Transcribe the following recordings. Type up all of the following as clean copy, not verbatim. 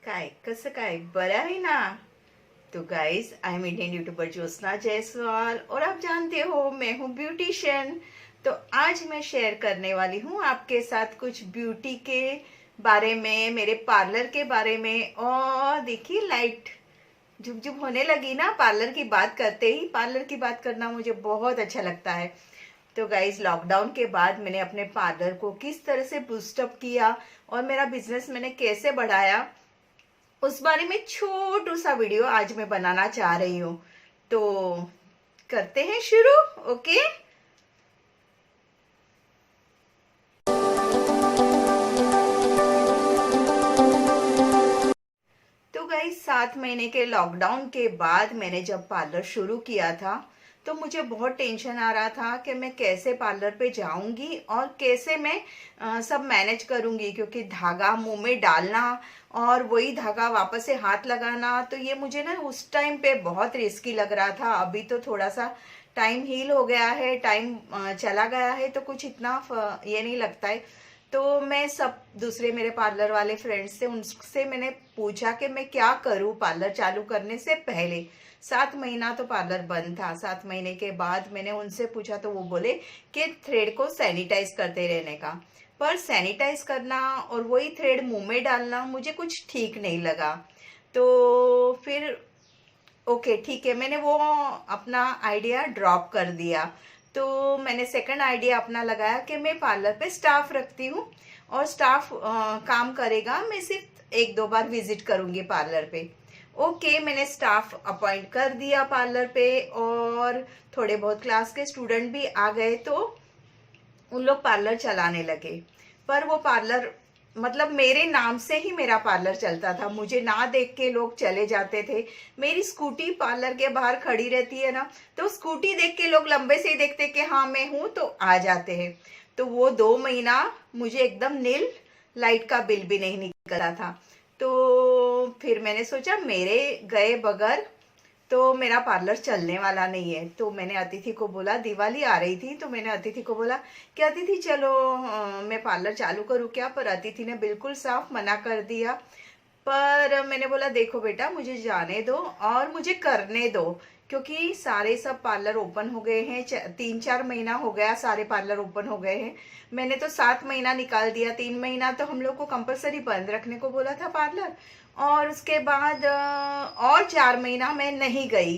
काय कसं काय बरं आहे ना। तो guys, I am Indian YouTuber Jyotsna Jaiswal और आप जानते हो मैं हूँ ब्यूटिशियन। तो आज मैं शेयर करने वाली हूँ आपके साथ कुछ ब्यूटी के बारे में, मेरे पार्लर के बारे में। और देखिए लाइट झुक झुक होने लगी ना पार्लर की बात करते ही। पार्लर की बात करना मुझे बहुत अच्छा लगता है। तो गाइज, लॉकडाउन के बाद मैंने अपने पार्लर को किस तरह से बूस्टअप किया और मेरा बिजनेस मैंने कैसे बढ़ाया, उस बारे में छोटू सा वीडियो आज मैं बनाना चाह रही हूँ। तो करते हैं शुरू। ओके। तो गाइस, 7 महीने के लॉकडाउन के बाद मैंने जब पार्लर शुरू किया था तो मुझे बहुत टेंशन आ रहा था कि मैं कैसे पार्लर पे जाऊंगी और कैसे मैं सब मैनेज करूंगी, क्योंकि धागा मुंह में डालना और वही धागा वापस से हाथ लगाना, तो ये मुझे ना उस टाइम पे बहुत रिस्की लग रहा था। अभी तो थोड़ा सा टाइम हील हो गया है, टाइम चला गया है, तो कुछ इतना ये नहीं लगता है। तो मैं सब दूसरे मेरे पार्लर वाले फ्रेंड्स से उनसे मैंने पूछा कि मैं क्या करूं पार्लर चालू करने से पहले। 7 महीना तो पार्लर बंद था। 7 महीने के बाद मैंने उनसे पूछा तो वो बोले कि थ्रेड को सैनिटाइज करते रहने का। पर सैनिटाइज करना और वही थ्रेड मुंह में डालना मुझे कुछ ठीक नहीं लगा। तो फिर ओके ठीक है, मैंने वो अपना आइडिया ड्रॉप कर दिया। तो मैंने सेकंड आइडिया अपना लगाया कि मैं पार्लर पे स्टाफ रखती हूँ और स्टाफ काम करेगा, मैं सिर्फ 1-2 बार विजिट करूंगी पार्लर पे। ओके, मैंने स्टाफ अपॉइंट कर दिया पार्लर पे और थोड़े बहुत क्लास के स्टूडेंट भी आ गए, तो उन लोग पार्लर चलाने लगे। पर वो पार्लर मतलब मेरे नाम से ही मेरा पार्लर चलता था, मुझे ना देख के लोग चले जाते थे। मेरी स्कूटी पार्लर के बाहर खड़ी रहती है ना, तो स्कूटी देख के लोग लंबे से ही देखते कि हाँ मैं हूं, तो आ जाते हैं। तो वो 2 महीना मुझे एकदम नील लाइट का बिल भी नहीं निकला था। तो फिर मैंने सोचा मेरे गए बगैर तो मेरा पार्लर चलने वाला नहीं है। तो मैंने अतिथि को बोला, दिवाली आ रही थी तो मैंने अतिथि को बोला कि अतिथि चलो मैं पार्लर चालू करूँ क्या। पर अतिथि ने बिल्कुल साफ मना कर दिया। पर मैंने बोला देखो बेटा, मुझे जाने दो और मुझे करने दो, क्योंकि सारे सब पार्लर ओपन हो गए हैं। 3-4 महीना हो गया सारे पार्लर ओपन हो गए हैं। मैंने तो 7 महीना निकाल दिया। 3 महीना तो हम लोग को कंपलसरी बंद रखने को बोला था पार्लर, और उसके बाद और 4 महीना मैं नहीं गई।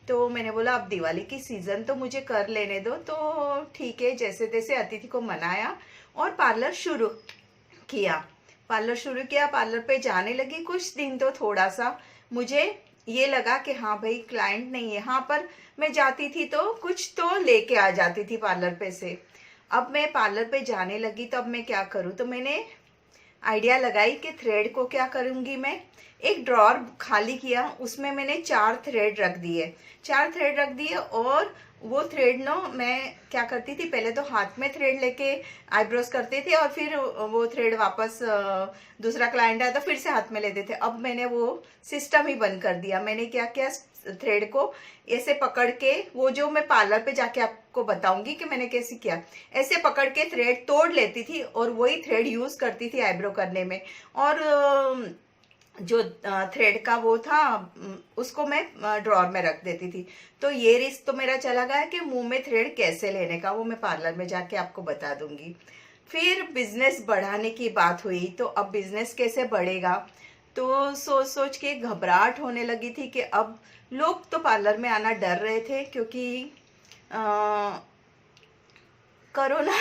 तो मैंने बोला अब दिवाली की सीजन तो मुझे कर लेने दो। तो ठीक है, जैसे तैसे अतिथि को मनाया और पार्लर शुरू किया। पार्लर पे जाने लगी। कुछ दिन तो थोड़ा सा मुझे ये लगा कि हाँ भाई क्लाइंट नहीं है। हाँ, पर मैं जाती थी तो कुछ तो लेके आ जाती थी पार्लर पे से। अब मैं पार्लर पे जाने लगी तो अब मैं क्या करूँ, तो मैंने आइडिया लगाई कि थ्रेड को क्या करूंगी मैं। एक ड्रॉर खाली किया, उसमें मैंने 4 थ्रेड रख दिए। 4 थ्रेड रख दिए और वो थ्रेड नो मैं क्या करती थी, पहले तो हाथ में थ्रेड लेके आईब्रोज करते थे और फिर वो थ्रेड वापस दूसरा क्लाइंट आया तो फिर से हाथ में लेते थे। अब मैंने वो सिस्टम ही बंद कर दिया। मैंने क्या किया, थ्रेड को ऐसे पकड़ के, वो जो मैं पार्लर पे जाके आपको बताऊंगी कि मैंने कैसे किया, ऐसे पकड़ के थ्रेड तोड़ लेती थी और वही थ्रेड यूज करती थी आईब्रो करने में। और जो थ्रेड का वो था उसको मैं ड्रॉर में रख देती थी। तो ये रिस्क तो मेरा चला गया कि मुंह में थ्रेड कैसे लेने का, वो मैं पार्लर में जाके आपको बता दूंगी। फिर बिजनेस बढ़ाने की बात हुई, तो अब बिजनेस कैसे बढ़ेगा, तो सोच सोच के घबराहट होने लगी थी कि अब लोग तो पार्लर में आना डर रहे थे, क्योंकि कोरोना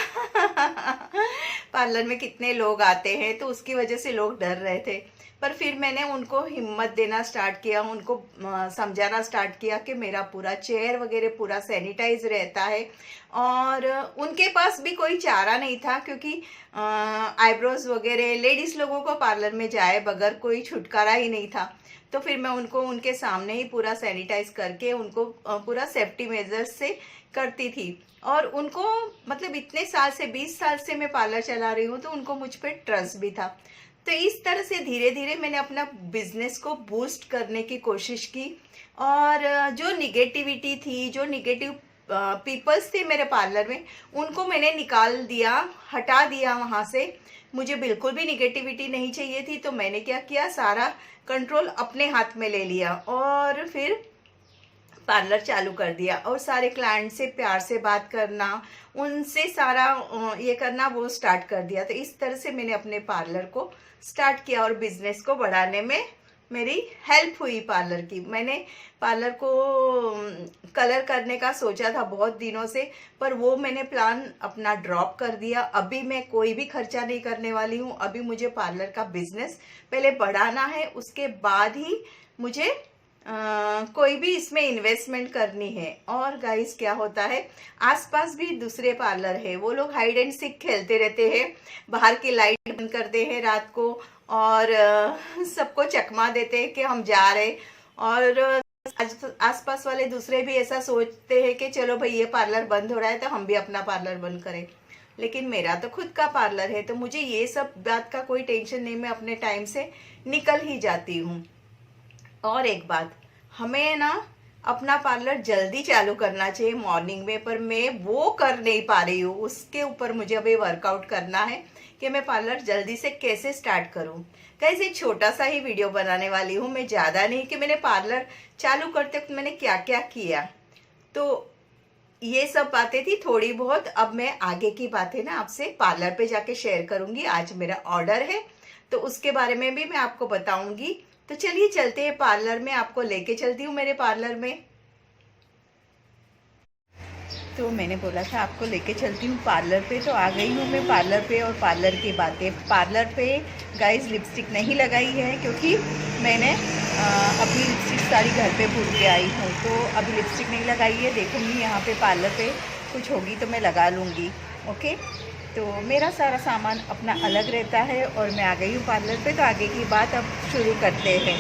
पार्लर में कितने लोग आते हैं, तो उसकी वजह से लोग डर रहे थे। पर फिर मैंने उनको हिम्मत देना स्टार्ट किया, उनको समझाना स्टार्ट किया कि मेरा पूरा चेयर वगैरह पूरा सैनिटाइज रहता है। और उनके पास भी कोई चारा नहीं था, क्योंकि आईब्रोज वगैरह लेडीज लोगों को पार्लर में जाए बगैर कोई छुटकारा ही नहीं था। तो फिर मैं उनको उनके सामने ही पूरा सैनिटाइज करके उनको पूरा सेफ्टी मेजर्स से करती थी। और उनको मतलब इतने साल से 20 साल से मैं पार्लर चला रही हूँ, तो उनको मुझ पर ट्रस्ट भी था। तो इस तरह से धीरे धीरे मैंने अपना बिजनेस को बूस्ट करने की कोशिश की। और जो निगेटिविटी थी, जो निगेटिव पीपल्स थे मेरे पार्लर में, उनको मैंने निकाल दिया, हटा दिया वहाँ से। मुझे बिल्कुल भी निगेटिविटी नहीं चाहिए थी, तो मैंने क्या किया, सारा कंट्रोल अपने हाथ में ले लिया और फिर पार्लर चालू कर दिया। और सारे क्लाइंट से प्यार से बात करना, उनसे सारा ये करना वो स्टार्ट कर दिया। तो इस तरह से मैंने अपने पार्लर को स्टार्ट किया और बिजनेस को बढ़ाने में मेरी हेल्प हुई पार्लर की। मैंने पार्लर को कलर करने का सोचा था बहुत दिनों से, पर वो मैंने प्लान अपना ड्रॉप कर दिया। अभी मैं कोई भी खर्चा नहीं करने वाली हूँ। अभी मुझे पार्लर का बिजनेस पहले बढ़ाना है, उसके बाद ही मुझे कोई भी इसमें इन्वेस्टमेंट करनी है। और गाइस क्या होता है, आसपास भी दूसरे पार्लर है, वो लोग हाइड एंड सीक खेलते रहते हैं, बाहर की लाइट बंद करते हैं रात को और सबको चकमा देते हैं कि हम जा रहे। और आसपास वाले दूसरे भी ऐसा सोचते हैं कि चलो भाई ये पार्लर बंद हो रहा है तो हम भी अपना पार्लर बंद करें। लेकिन मेरा तो खुद का पार्लर है, तो मुझे ये सब बात का कोई टेंशन नहीं, मैं अपने टाइम से निकल ही जाती हूँ। और एक बात, हमें ना अपना पार्लर जल्दी चालू करना चाहिए मॉर्निंग में, पर मैं वो कर नहीं पा रही हूँ। उसके ऊपर मुझे अभी वर्कआउट करना है कि मैं पार्लर जल्दी से कैसे स्टार्ट करूँ। कैसे एक छोटा सा ही वीडियो बनाने वाली हूँ मैं, ज़्यादा नहीं, कि मैंने पार्लर चालू करते वक्त मैंने क्या क्या किया। तो ये सब बातें थी थोड़ी बहुत। अब मैं आगे की बातें ना आपसे पार्लर पे जाके शेयर करूँगी। आज मेरा ऑर्डर है तो उसके बारे में भी मैं आपको बताऊँगी। तो चलिए चलते हैं पार्लर में, आपको लेके चलती हूँ मेरे पार्लर में। तो मैंने बोला था आपको लेके चलती हूँ पार्लर पे, तो आ गई हूँ मैं पार्लर पे। और पार्लर की बातें, पार्लर पे गाइस लिपस्टिक नहीं लगाई है क्योंकि मैंने अपनी लिपस्टिक सारी घर पे भूल के आई हूँ, तो अभी लिपस्टिक नहीं लगाई है। देखूँगी यहाँ पे पार्लर पे कुछ होगी तो मैं लगा लूँगी। ओके, तो मेरा सारा सामान अपना अलग रहता है और मैं आ गई हूँ पार्लर पे। तो आगे की बात अब शुरू करते हैं।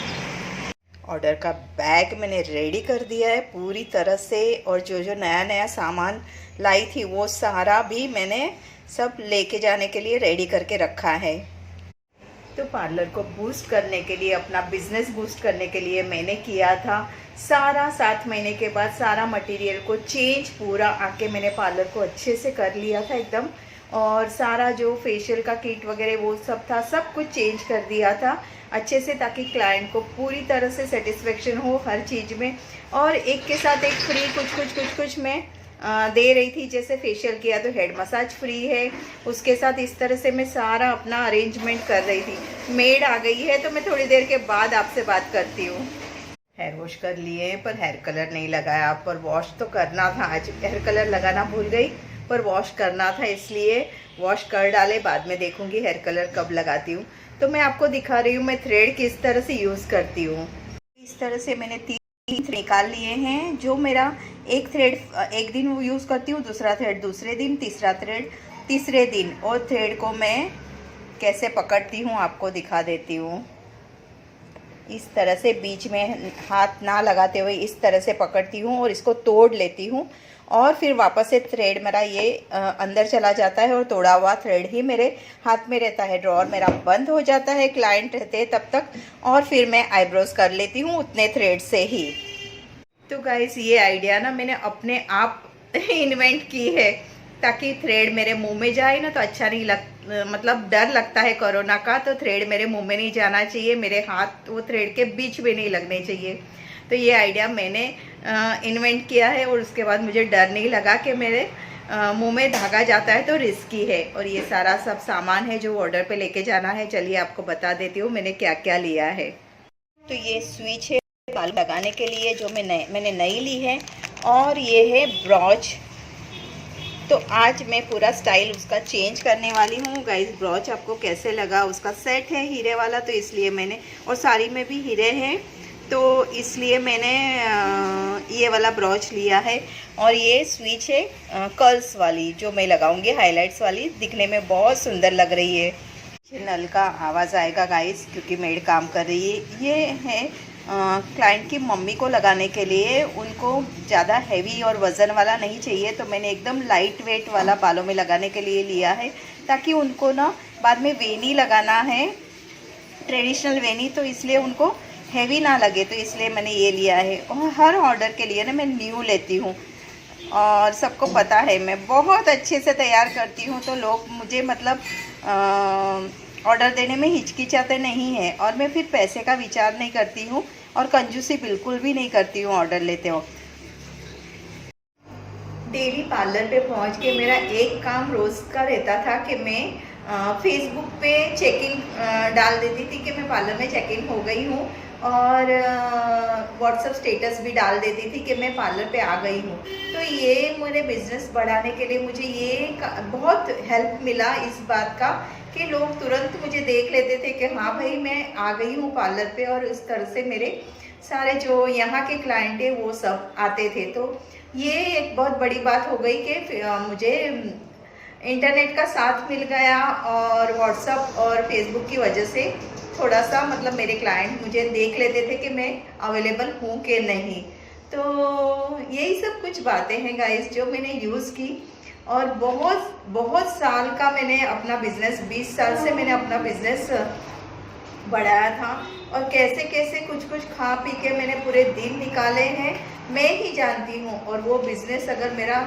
ऑर्डर का बैग मैंने रेडी कर दिया है पूरी तरह से, और जो जो नया नया सामान लाई थी वो सारा भी मैंने सब लेके जाने के लिए रेडी करके रखा है। तो पार्लर को बूस्ट करने के लिए, अपना बिजनेस बूस्ट करने के लिए मैंने किया था सारा 7 महीने के बाद सारा मटेरियल को चेंज, पूरा आके मैंने पार्लर को अच्छे से कर लिया था एकदम। और सारा जो फेशियल का किट वगैरह वो सब था, सब कुछ चेंज कर दिया था अच्छे से, ताकि क्लाइंट को पूरी तरह से सेटिस्फेक्शन हो हर चीज़ में। और एक के साथ एक फ्री कुछ मैं दे रही थी। जैसे फेशियल किया तो हेड मसाज फ्री है, उसके साथ इस तरह से मैं सारा अपना अरेंजमेंट कर रही थी। मेड आ गई है तो मैं थोड़ी देर के बाद आपसे बात करती हूँ। हेयर वॉश कर लिए पर हेयर कलर नहीं लगाया, पर वॉश तो करना था। आज हेयर कलर लगाना भूल गई पर वॉश करना था, इसलिए वॉश कर डाले। बाद में देखूंगी हेयर कलर कब लगाती हूँ। तो मैं आपको दिखा रही हूँ मैं थ्रेड किस तरह से यूज़ करती हूँ। इस तरह से मैंने 3 थ्रेड निकाल लिए हैं। जो मेरा एक थ्रेड एक दिन वो यूज़ करती हूँ, दूसरा थ्रेड दूसरे दिन, तीसरा थ्रेड तीसरे दिन। और थ्रेड को मैं कैसे पकड़ती हूँ आपको दिखा देती हूँ। इस तरह से बीच में हाथ ना लगाते हुए इस तरह से पकड़ती हूँ और इसको तोड़ लेती हूँ, और फिर वापस से थ्रेड मेरा ये अंदर चला जाता है और तोड़ा हुआ थ्रेड ही मेरे हाथ में रहता है। ड्रॉअर मेरा बंद हो जाता है, क्लाइंट रहते हैं तब तक, और फिर मैं आईब्रोज कर लेती हूँ उतने थ्रेड से ही। तो गाइस ये आइडिया ना मैंने अपने आप इन्वेंट की है, ताकि थ्रेड मेरे मुंह में जाए ना तो अच्छा नहीं मतलब डर लगता है कोरोना का, तो थ्रेड मेरे मुंह में नहीं जाना चाहिए, मेरे हाथ वो थ्रेड के बीच में नहीं लगने चाहिए। तो ये आइडिया मैंने इन्वेंट किया है, और उसके बाद मुझे डर नहीं लगा कि मेरे मुंह में धागा जाता है तो रिस्की है। और ये सारा सब सामान है जो ऑर्डर पे लेके जाना है। चलिए आपको बता देती हूँ मैंने क्या क्या लिया है। तो ये स्विच है बाल लगाने के लिए जो मैंने नई ली है, और ये है ब्रॉच। तो आज मैं पूरा स्टाइल उसका चेंज करने वाली हूँ। गाइस ब्रॉच आपको कैसे लगा, उसका सेट है हीरे वाला, तो इसलिए मैंने, और साड़ी में भी हीरे हैं तो इसलिए मैंने ये वाला ब्रॉच लिया है। और ये स्विच है कर्ल्स वाली जो मैं लगाऊंगी, हाइलाइट्स वाली, दिखने में बहुत सुंदर लग रही है। नल का आवाज़ आएगा गाइस क्योंकि मेड काम कर रही है। ये है क्लाइंट की मम्मी को लगाने के लिए, उनको ज़्यादा हैवी और वज़न वाला नहीं चाहिए, तो मैंने एकदम लाइट वेट वाला बालों में लगाने के लिए लिया है, ताकि उनको ना बाद में वेनी लगाना है, ट्रेडिशनल वेनी, तो इसलिए उनको हैवी ना लगे, तो इसलिए मैंने ये लिया है। और हर ऑर्डर के लिए ना मैं न्यू लेती हूँ, और सबको पता है मैं बहुत अच्छे से तैयार करती हूँ, तो लोग मुझे मतलब ऑर्डर देने में हिचकिचाते नहीं हैं। और मैं फिर पैसे का विचार नहीं करती हूँ और कंजूसी बिल्कुल भी नहीं करती हूँ ऑर्डर लेते हो। डेली पार्लर पे पहुँच के मेरा एक काम रोज़ का रहता था कि मैं फेसबुक पे चेक इन डाल देती थी कि मैं पार्लर में चेक इन हो गई हूँ, और व्हाट्सअप स्टेटस भी डाल देती थी कि मैं पार्लर पे आ गई हूँ। तो ये मेरे बिज़नेस बढ़ाने के लिए मुझे ये बहुत हेल्प मिला इस बात का कि लोग तुरंत मुझे देख लेते थे कि हाँ भाई मैं आ गई हूँ पार्लर पे, और इस तरह से मेरे सारे जो यहाँ के क्लाइंट है वो सब आते थे। तो ये एक बहुत बड़ी बात हो गई कि मुझे इंटरनेट का साथ मिल गया, और व्हाट्सअप और फेसबुक की वजह से थोड़ा सा मतलब मेरे क्लाइंट मुझे देख लेते थे कि मैं अवेलेबल हूँ कि नहीं। तो यही सब कुछ बातें हैं गाइस जो मैंने यूज़ की, और बहुत बहुत साल का मैंने अपना बिज़नेस, 20 साल से मैंने अपना बिज़नेस बढ़ाया था, और कैसे कैसे कुछ कुछ खा पी के मैंने पूरे दिन निकाले हैं मैं ही जानती हूँ। और वो बिज़नेस अगर मेरा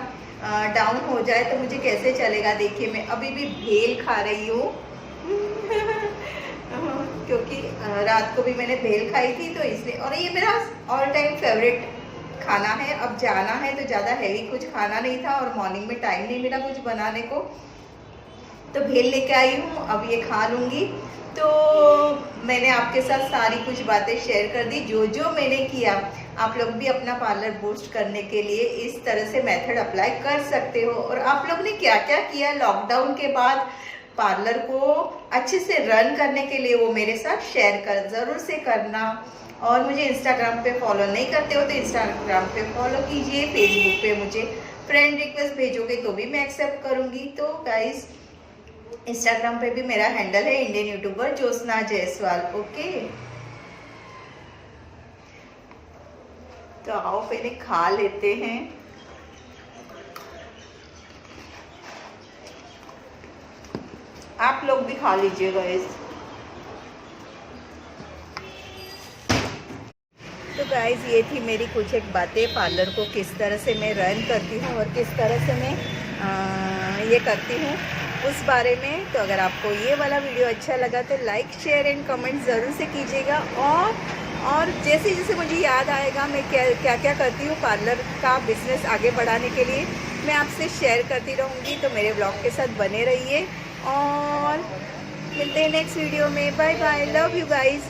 डाउन हो जाए तो मुझे कैसे चलेगा। देखिए मैं अभी भी भेल खा रही हूँ क्योंकि रात को भी मैंने भेल खाई थी, तो इसलिए। और ये मेरा ऑल टाइम फेवरेट खाना है। अब जाना है तो ज़्यादा हैवी कुछ खाना नहीं था, और मॉर्निंग में टाइम नहीं मिला कुछ बनाने को, तो भेल लेके आई हूँ, अब ये खा लूँगी। तो मैंने आपके साथ सारी कुछ बातें शेयर कर दी जो जो मैंने किया। आप लोग भी अपना पार्लर बूस्ट करने के लिए इस तरह से मेथड अप्लाई कर सकते हो। और आप लोग ने क्या क्या किया लॉकडाउन के बाद पार्लर को अच्छे से रन करने के लिए, वो मेरे साथ शेयर कर ज़रूर से करना। और मुझे इंस्टाग्राम पे फॉलो नहीं करते हो तो इंस्टाग्राम पे फॉलो कीजिए, फेसबुक पे मुझे फ्रेंड रिक्वेस्ट भेजोगे तो भी मैं एक्सेप्ट करूँगी। तो गाइस इंस्टाग्राम पे भी मेरा हैंडल है Indian YouTuber Jyotsna Jaiswal. Okay, तो आओ पहले खा लेते हैं। आप लोग भी खा लीजिएगा गाइस। तो गाइस ये थी मेरी कुछ एक बातें, पार्लर को किस तरह से मैं रन करती हूँ और किस तरह से मैं ये करती हूँ उस बारे में। तो अगर आपको ये वाला वीडियो अच्छा लगा तो लाइक शेयर एंड कमेंट ज़रूर से कीजिएगा। और जैसे जैसे मुझे याद आएगा मैं क्या क्या करती हूँ पार्लर का बिज़नेस आगे बढ़ाने के लिए, मैं आपसे शेयर करती रहूँगी। तो मेरे ब्लॉग के साथ बने रहिए और मिलते हैं नेक्स्ट वीडियो में। Bye bye, love you guys.